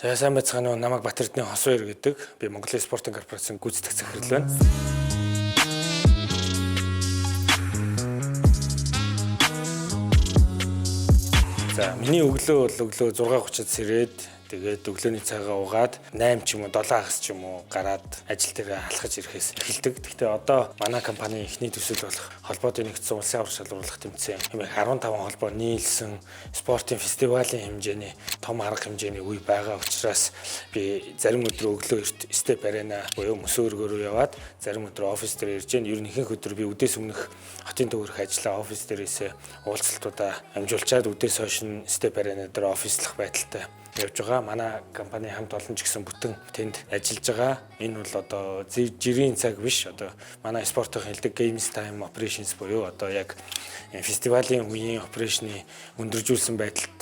За сайн байцгаана уу, намайг Батэрдний Хосвэр гэдэг. Би Монголын спортын корпорацийн гүйцэтгэх захирал байна. За миний өглөө бол өглөө 6:30-д сэрээд тэгээд өглөөний цагаа уугаад 8 ч юм уу 7 хагас ч юм уу гараад ажил дээр алхаж ирэхээс эхэлдэг. Гэхдээ одоо манай компани эхний төсөл болох холбоотой нэгдсэн улсын аврал шалруулах тэмцээн 15 холбоо нийлсэн спортын фестивалийн хэмжээний том арга хэмжээний үе байгаа учраас би зарим өдрөө өглөө степ арена буюу мөсөөргөөр яваад зарим өдрөө офис дээр ирж гэн. Ер нь ихэнх өдөр би үдээс өмнөх хотын төвөрх ажиллаа офис дээрээс уулзалтуудаа амжуулчаад үдээс хойш нь степ арена дээр офислах байдалтай явж байгаа. Манай компани хамт олон ч гэсэн бүтэн тэнд ажиллаж байгаа. Энэ бол одоо жирийн цаг биш. Одоо манай спортын хэлдэг games time operations буюу одоо яг фестивалийн үеийн операшны өндөржүүлсэн байдалд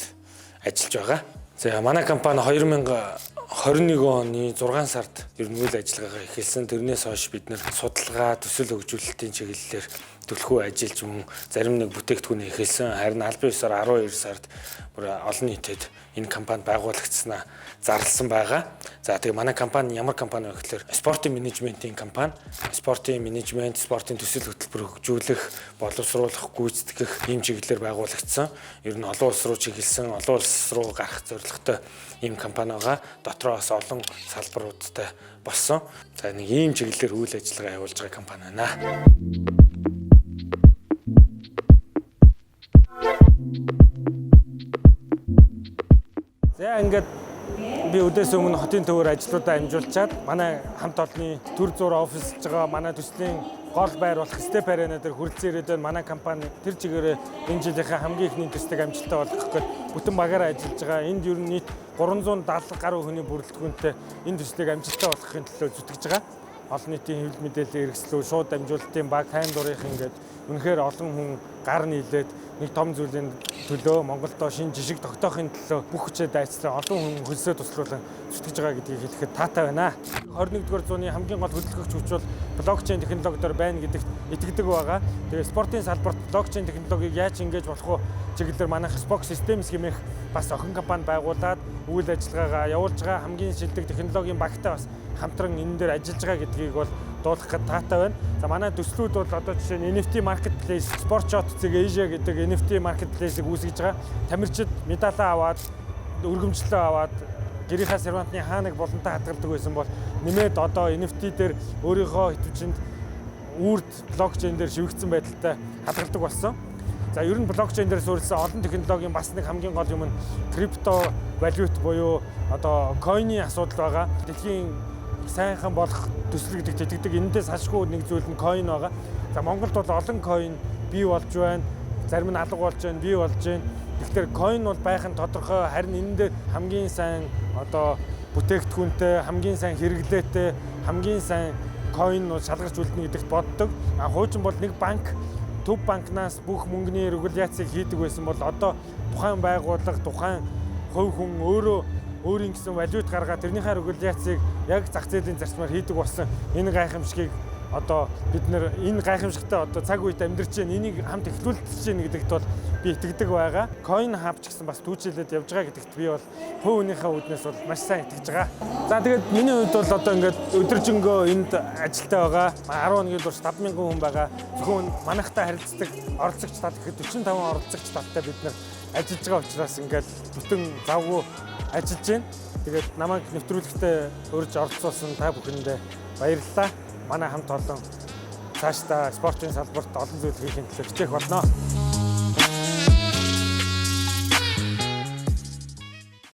ажиллаж байгаа. За манай компани 2021 оны 6 сард ер нь үйл ажиллагаагаа эхэлсэн. Тэрнээс хойш бид нэр судалгаа, төсөл хөгжүүлэлтийн чиглэлээр төлхөө ажиллаж мөн зарим нэг бүтээгдэхүүн эхэлсэн. Харин албан ёсоор 12 сард бүр олон нийтэд энэ компани байгуулагдсанаа зарласан байгаа. За тэгээ манай компани ямар компани вэ гэхээр спортын менежментийн компани. Спортын менежмент, спортын төсөл хөтөлбөр хөгжүүлэх, боловсруулах, гүйцэтгэх ийм чиглэлээр байгуулагдсан. Ер нь олон улс руу чиглэсэн, олон улс руу гарах зорилготой ийм компани байгаа. Дотроос олон салбаруудтай болсон. За нэг ийм чиглэлээр үйл ажиллагаа явуулж байгаа компани байна. За ингээд би өдөөс өмнө хотын төвөр ажлуудаа амжуулчаад манай хамт олонний төр зур офисж байгаа манай төслийн гол байр болох степ арена дээр хүрэлцэн ирээд байна. Манай компани тэр чигээрээ энэ жилийнхээ хамгийн ихний төстэйг амжилттай болгох гээд бүтэн багаараа ажиллаж байгаа. Энд ер нь нийт 370 гаруй хүний бүрэлдэхүүнтэй энэ төслийг амжилттай болгохын төлөө зүтгэж байгаа. Олон нийтийн хэвлэл мэдээллийн хэрэгслүү, шууд амжуулалтын баг, тайн дурынх ингээд үнэхээр олон хүн гар нийлээд нэг том зүйлийн төлөө Монголдо шинэ жишг тогтоохын төлөө бүх хүчээ дайцсан олон хүн хөлсөө туслуулан зүтгэж байгаа гэдгийг хэлэхэд таатай байна. 21-р зууны хамгийн гол хөдөлгөгч хүч бол блокчейн технологиор байна гэдэгт итгэдэг байгаа. Тэгээ спортын салбарт блокчейн технологиг яаж ингэж болох вэ чиглэлээр манайх Spock Systems хэмээх бас охин компани байгуулад үйл ажиллагаагаа явуулж байгаа. Хамгийн шилдэг технологийн багтаа бас хамтран энэ дээр ажиллаж байгаа гэдгийг бол дуулгахад таатай байна. За манай төслүүд бол одоо жишээ нь NFT marketplace, Sportshot Asia гэдэг NFT marketplace-ийг үүсгэж байгаа. Тамирчид медалаа аваад, өргөмжлөлөө аваад гэрийнхаа сервантны хаанаг болонтой хадгалдаг байсан бол нэмээд одоо NFT дээр өөрийнхөө идэвхжинд үрд блокчейн дээр шивэгдсэн байдалтай хадгалдаг болсон. За ер нь блокчейн дээр суурилсан олон технологийн бас нэг хамгийн гол юм нь крипто валют буюу одоо койны асуудал байгаа. Дэлхийн сайхан болох төсөл гэдэг итгэдэг. Энэндээ салшгүй нэг зүйл нь койн байгаа. За Монголд бол олон койн бий болж байна. Зарим нь алга болж байна, бий болж байна. Тэгэхээр койн бол байх нь тодорхой. Харин энэ дээр хамгийн сайн одоо бүтээгдэхүүнтэй, хамгийн сайн хэрэглээтэй, хамгийн сайн койн шалгарч үлдэнэ гэдэгт боддог. Хуучин бол нэг банк төв банкнаас бүх мөнгөний регуляцийг хийдэг байсан бол одоо тухайн байгууллага, тухайн хувь хүн өөрийн гэсэн валют гаргаад тэрнийхээ регуляцийг яг зах зээлийн зарчмаар хийдэг болсон. Энэ гайхамшигыг одоо бид нэр энэ гайхамшигтай одоо цаг үед амьдарч байна. Энийг хамт эхлүүлж байна гэдэгт бол би итгэдэг байгаа. Coin Hub ч гэсэн бас түүчилээд явж байгаа гэдэгт би бол хувь хүнийхээ үүднээс бол маш сайн итгэж байгаа. За тэгээд миний хувьд бол одоо ингээд өдөржингөө энд ажилтаа байгаа. 11-ийн турш 5,000 хүн байгаа. Зөвхөн манайхтай харилцдаг оролцогч тал гэхэд 45 оролцогч талтай бид нэр ажиллаж байгаа учраас ингээд бүтэн завгүй ажиллаж байна. Тэгээд намайг нэвтрүүлэгтээ урьж оролцуулсан та бүхэндээ баярлалаа. Манай хамт олон цаашдаа спортын салбарт олон зүйл хийхин төлөө хичээх болно.